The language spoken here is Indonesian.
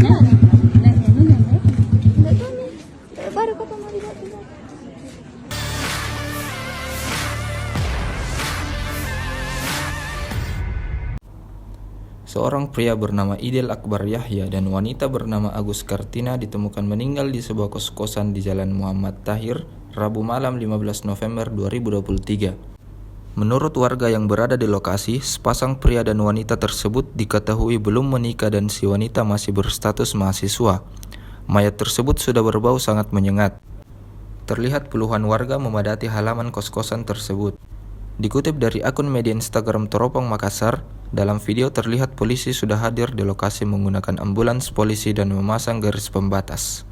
Baru ketemu tiba-tiba. Seorang pria bernama Idil Akbar Yahya dan wanita bernama Agus Kartina ditemukan meninggal di sebuah kos-kosan di Jalan Muhammad Tahir, Rabu malam 15 November 2023. Menurut warga yang berada di lokasi, sepasang pria dan wanita tersebut diketahui belum menikah dan si wanita masih berstatus mahasiswa. Mayat tersebut sudah berbau sangat menyengat. Terlihat puluhan warga memadati halaman kos-kosan tersebut. Dikutip dari akun media Instagram Teropong Makassar, dalam video terlihat polisi sudah hadir di lokasi menggunakan ambulans polisi dan memasang garis pembatas.